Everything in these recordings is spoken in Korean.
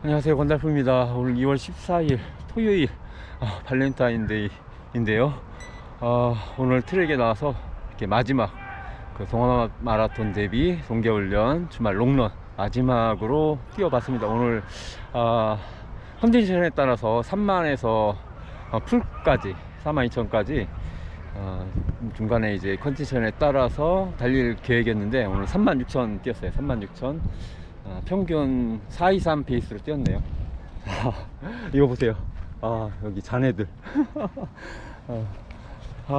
안녕하세요, 건달프입니다. 오늘 2월 14일 토요일 발렌타인데이인데요. 오늘 트랙에 나와서 이렇게 마지막 그 동아마 마라톤 대비 동계훈련 주말 롱런 마지막으로 뛰어봤습니다. 오늘 컨디션에 따라서 3만에서 풀까지 42,000까지 중간에 이제 컨디션에 따라서 달릴 계획이었는데 오늘 36,000 뛰었어요. 36,000 평균 423 페이스로 뛰었네요. 이거 보세요. 여기 자네들.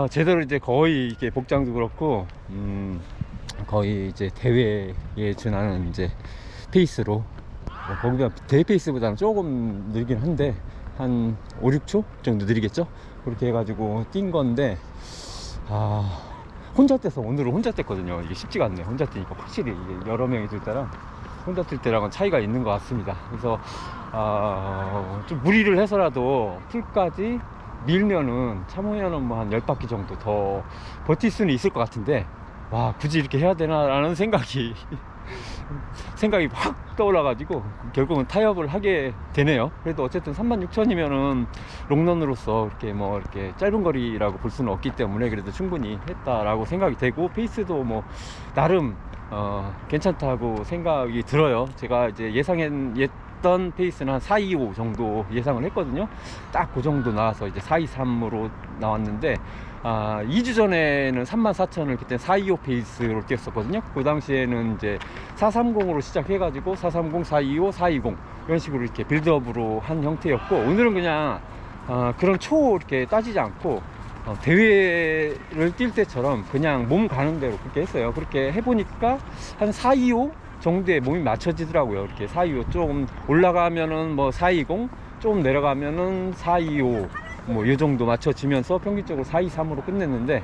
제대로 이제 거의 이게 복장도 그렇고 거의 이제 대회에 준하는 이제 페이스로, 거기가 대회 페이스보다는 조금 느리긴 한데 한 5, 6초 정도 느리겠죠? 그렇게 해가지고 뛴 건데 혼자 뛰어서 오늘은 혼자 뛰었거든요. 이게 쉽지가 않네요. 혼자 뛰니까 확실히 이게 여러 명이 뛸 때랑 혼자 뛸 때랑은 차이가 있는 것 같습니다. 그래서 좀 무리를 해서라도 풀까지 밀면은 참으면은 뭐 한 10바퀴 정도 더 버틸 수는 있을 것 같은데, 와, 굳이 이렇게 해야 되나 라는 생각이 확 떠올라가지고 결국은 타협을 하게 되네요. 그래도 어쨌든 36,000이면은 롱런으로서 이렇게 짧은 거리라고 볼 수는 없기 때문에 그래도 충분히 했다라고 생각이 되고, 페이스도 뭐 나름 괜찮다고 생각이 들어요. 제가 이제 예상했던 페이스는 한 425 정도 예상을 했거든요. 딱 그 정도 나와서 이제 423으로 나왔는데 2주 전에는 34,000을 그때 425 페이스로 뛰었었거든요. 그 당시에는 이제 430으로 시작해가지고 430, 425, 420 이런 식으로 이렇게 빌드업으로 한 형태였고, 오늘은 그냥 그런 이렇게 따지지 않고 대회를 뛸 때처럼 그냥 몸 가는 대로 그렇게 했어요. 그렇게 해보니까 한 425 정도에 몸이 맞춰지더라고요. 이렇게 425 조금 올라가면은 뭐 420, 조금 내려가면은 425 뭐 이 정도 맞춰지면서 평균적으로 423으로 끝냈는데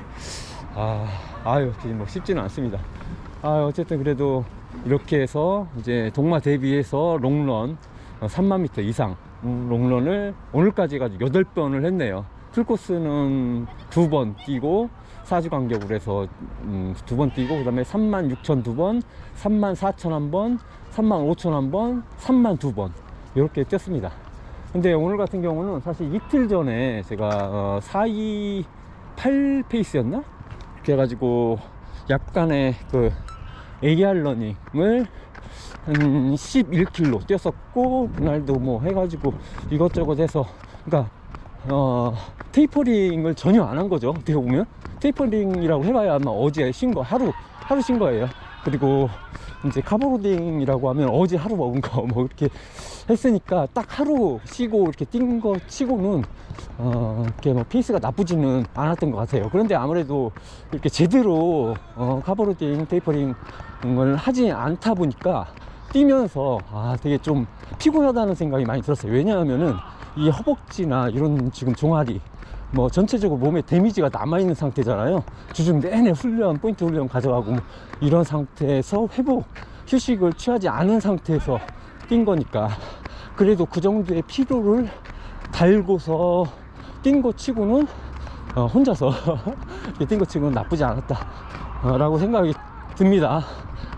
뭐 쉽지는 않습니다. 어쨌든 그래도 이렇게 해서 이제 동마 대비해서 롱런 3만 m 이상 롱런을 오늘까지 가지고 8번을 했네요. 풀코스는 2번 뛰고 4주 간격으로 해서 2번 뛰고, 그 다음에 36,000 2번, 34,000 1번, 35,000 1번, 3만 2번 이렇게 뛰었습니다. 근데 오늘 같은 경우는 사실 이틀 전에 제가 428 페이스였나? 그래 가지고 약간의 그 AR 러닝을 한 11km 뛰었었고, 그날도 뭐 해가지고 이것저것 해서, 그러니까 테이퍼링을 전혀 안 한 거죠. 어떻게 보면 테이퍼링이라고 해봐야 아마 어제 쉰 거 하루 쉰 거예요. 그리고 이제 카보로딩이라고 하면 어제 하루 먹은 거 뭐 이렇게 했으니까 딱 하루 쉬고 이렇게 뛴 거 치고는 이렇게 뭐 페이스가 나쁘지는 않았던 것 같아요. 그런데 아무래도 이렇게 제대로 카보로딩 테이퍼링을 하지 않다 보니까 뛰면서 되게 좀 피곤하다는 생각이 많이 들었어요. 왜냐하면은 이 허벅지나 이런 지금 종아리 뭐 전체적으로 몸에 데미지가 남아있는 상태잖아요. 주중 내내 훈련, 포인트 훈련 가져가고 뭐 이런 상태에서 회복, 휴식을 취하지 않은 상태에서 뛴 거니까 그래도 그 정도의 피로를 달고서 뛴 거 치고는 혼자서 뛴 거 치고는 나쁘지 않았다 라고 생각이 듭니다.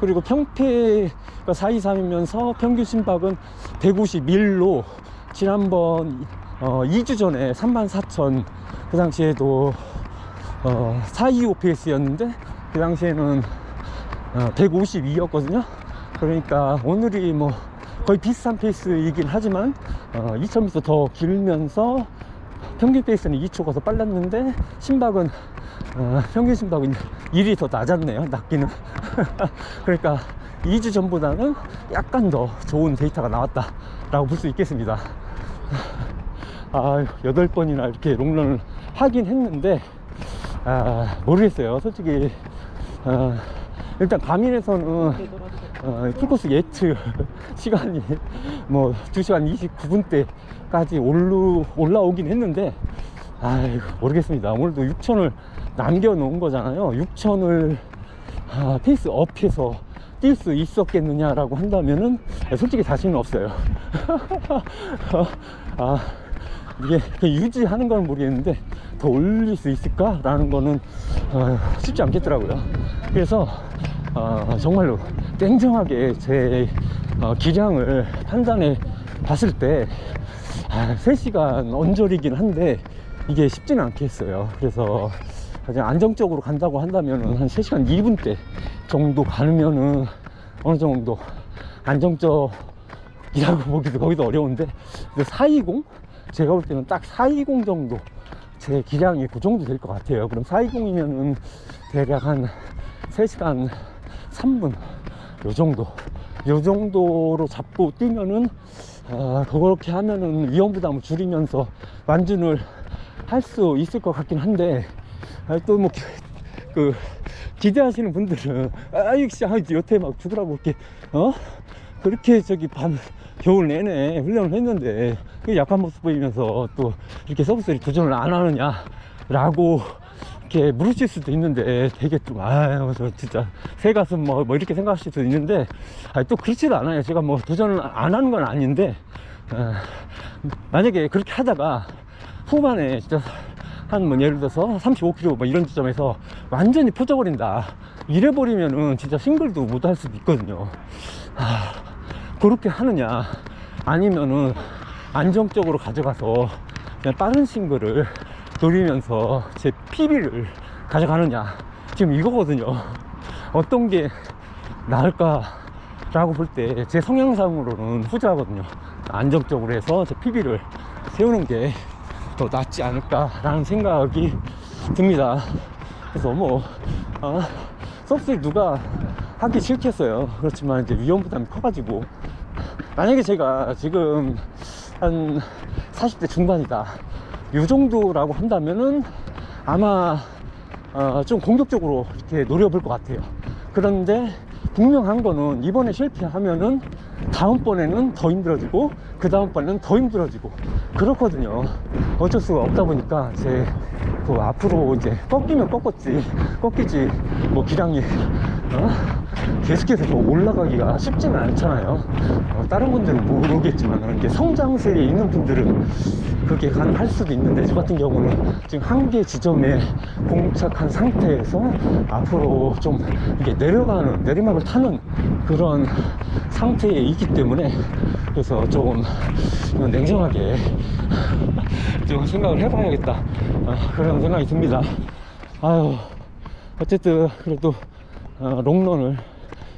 그리고 평패가 423이면서 평균 심박은 151로 지난번 2주 전에 34,000 그 당시에도 425 페이스였는데 그 당시에는 152였거든요. 그러니까 오늘이 뭐 거의 비슷한 페이스이긴 하지만 2000m 더 길면서 평균 페이스는 2초가 더 빨랐는데 심박은 평균 심박은 1이 더 낮았네요. 낮기는. 그러니까 2주 전보다는 약간 더 좋은 데이터가 나왔다 라고 볼 수 있겠습니다. 8번이나 이렇게 롱런을 하긴 했는데 모르겠어요. 솔직히 일단 가민에서는 풀코스 예측 시간이 뭐 2시간 29분대까지 올라오긴 했는데 모르겠습니다. 오늘도 6,000을 남겨놓은 거잖아요. 6,000을 페이스 업해서 뛸 수 있었겠느냐라고 한다면은 솔직히 자신은 없어요. 이게 유지하는 건 모르겠는데 더 올릴 수 있을까? 라는 거는 쉽지 않겠더라고요. 그래서 정말로 냉정하게 제 기량을 판단해 봤을 때 3시간 언저리긴 한데 이게 쉽지는 않겠어요. 그래서 가장 안정적으로 간다고 한다면은 한 3시간 2분대 정도 가면은 어느 정도 안정적이라고 보기도 거기도 어려운데, 420? 제가 볼 때는 딱 420 정도 제 기량이 그 정도 될 것 같아요. 그럼 420이면은 대략 한 3시간 3분 요 정도로 잡고 뛰면은 그렇게 하면은 위험 부담을 줄이면서 완준을 할 수 있을 것 같긴 한데, 또 뭐 기대하시는 분들은 여태 막 죽으라고 이렇게 그렇게 겨울 내내 훈련을 했는데 약한 모습 보이면서 또 이렇게 서브스리 도전을 안 하느냐 라고 이렇게 물으실 수도 있는데, 되게 좀 저 진짜 새가슴 뭐 이렇게 생각하실 수도 있는데, 또 그렇지도 않아요. 제가 뭐 도전을 안 하는 건 아닌데, 만약에 그렇게 하다가 후반에 진짜 뭐 예를 들어서 35km 뭐 이런 지점에서 완전히 퍼져버린다 이래버리면은 진짜 싱글도 못 할 수도 있거든요. 그렇게 하느냐, 아니면은 안정적으로 가져가서 그냥 빠른 싱글을 노리면서 제 PB를 가져가느냐, 지금 이거거든요. 어떤 게 나을까 라고 볼 때 제 성향상으로는 후자거든요. 안정적으로 해서 제 PB를 세우는 게 더 낫지 않을까 라는 생각이 듭니다. 그래서 뭐 서브스를 누가 하기 싫겠어요. 그렇지만 이제 위험 부담이 커가지고, 만약에 제가 지금 한 40대 중반이다 이 정도라고 한다면은 아마 좀 공격적으로 이렇게 노려볼 것 같아요. 그런데 분명한 거는 이번에 실패하면은 다음번에는 더 힘들어지고 그 다음번에는 더 힘들어지고 그렇거든요. 어쩔 수가 없다 보니까 제 앞으로 이제 꺾이면 꺾이지 뭐 기량이 계속해서 올라가기가 쉽지는 않잖아요. 다른 분들은 모르겠지만 이렇게 성장세에 있는 분들은 그렇게 가능할 수도 있는데, 저 같은 경우는 지금 한계 지점에 봉착한 상태에서 앞으로 좀 이게 내리막을 타는 그런 상태에 있기 때문에, 그래서 조금 냉정하게 좀 생각을 해봐야겠다 그런 생각이 듭니다. 어쨌든 그래도 롱런을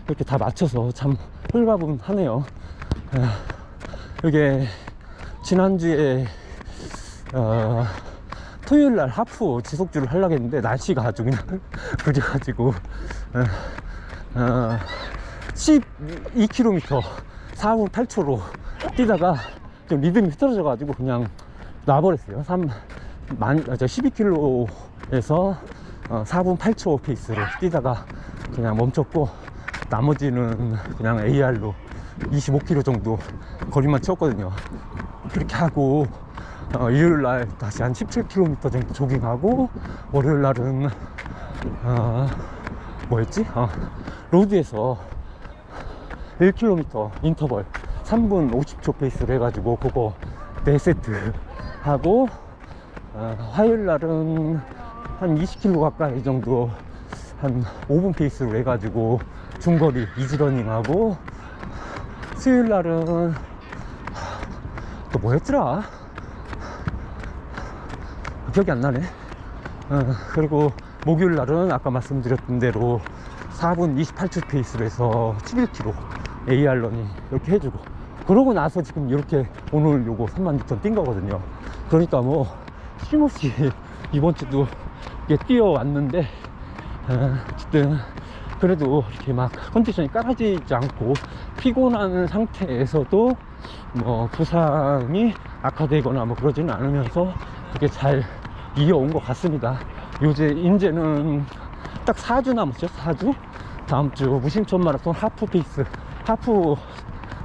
이렇게 다 맞춰서 참 홀가분하네요. 이게 지난주에 토요일날 하프 지속주를 하려고 했는데 날씨가 아주 그냥 그래가지고 12km 4분 8초로 뛰다가 좀 리듬이 흐트러져 가지고 그냥 놔버렸어요. 12km에서 4분 8초 페이스로 뛰다가 그냥 멈췄고, 나머지는 그냥 AR로 25km 정도 거리만 채웠거든요. 그렇게 하고 일요일날 다시 한 17km 정도 조깅하고, 월요일날은 뭐였지? 로드에서 1km 인터벌 3분 50초 페이스로 해가지고 그거 4세트 하고, 화요일날은 한 20km 가까이 정도 한 5분 페이스로 해가지고 중거리 이지러닝 하고, 수요일날은 또 뭐였더라? 기억이 안 나네. 그리고 목요일날은 아까 말씀드렸던 대로 4분 28초 페이스로 해서 11km AR러닝 이렇게 해주고, 그러고 나서 지금 이렇게 오늘 요거 36,000 뛴 거거든요. 그러니까 뭐 쉼없이 이번 주도 이게 뛰어왔는데, 어쨌든 그래도 이렇게 막 컨디션이 깔아지지 않고 피곤한 상태에서도 뭐 부상이 악화되거나 뭐 그러지는 않으면서 그게 잘 이어온 것 같습니다. 이제는 딱 4주 남았죠. 4주? 다음 주 무심천 마라톤 하프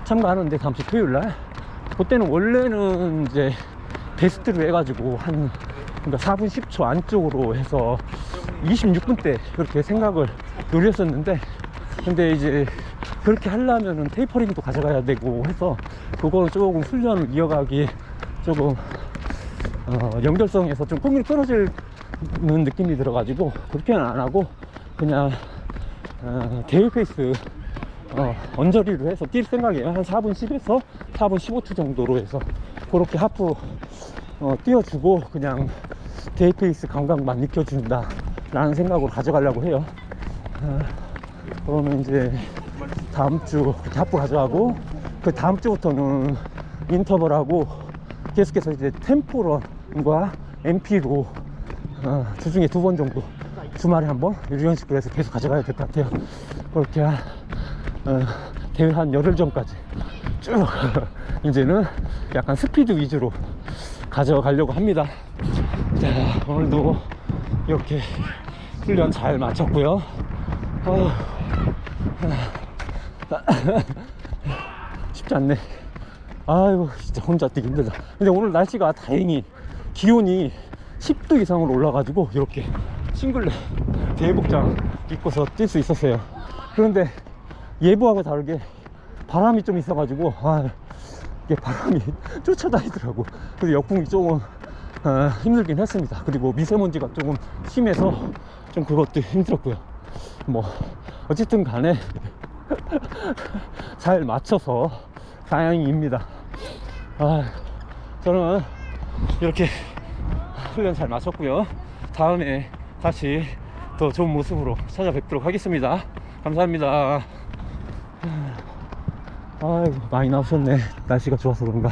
참가하는데, 다음 주 토요일날 그때는 원래는 이제 베스트로 해가지고 그러니까 4분 10초 안쪽으로 해서 26분대 그렇게 생각을 노렸었는데, 근데 이제 그렇게 하려면은 테이퍼링도 가져가야 되고 해서 그거 조금 훈련을 이어가기 조금 연결성에서 좀 꿈이 떨어지는 느낌이 들어가지고 그렇게는 안 하고 그냥 대회 페이스 언저리로 해서 뛸 생각이에요. 한 4분 10에서 4분 15초 정도로 해서 그렇게 하프 띄워주고 그냥 데이 페이스 감각만 느껴준다 라는 생각으로 가져가려고 해요. 그러면 이제 다음 주 그렇게 하프 가져가고 그 다음 주부터는 인터벌하고 계속해서 이제 템포런과 MP로 주중에 2번 정도 주말에 한번 이런 식으로 해서 계속 가져가야 될 것 같아요. 그렇게 대회 한 열흘 전까지 쭉 이제는 약간 스피드 위주로 가져가려고 합니다. 자, 오늘도 이렇게 훈련 잘 마쳤고요. 쉽지 않네. 아이고 진짜 혼자 뛰기 힘들다. 근데 오늘 날씨가 다행히 기온이 10도 이상으로 올라가지고 이렇게 싱글레 대회복장 입고서 뛸 수 있었어요. 그런데 예보하고 다르게 바람이 좀 있어가지고 이게 바람이 쫓아다니더라고. 그래서 역풍이 조금 힘들긴 했습니다. 그리고 미세먼지가 조금 심해서 좀 그것도 힘들었고요. 뭐 어쨌든 간에 잘 맞춰서 다행입니다. 저는 이렇게 훈련 잘 마쳤고요. 다음에 다시 더 좋은 모습으로 찾아뵙도록 하겠습니다. 감사합니다. 아이고 많이 나오셨네. 날씨가 좋아서 그런가.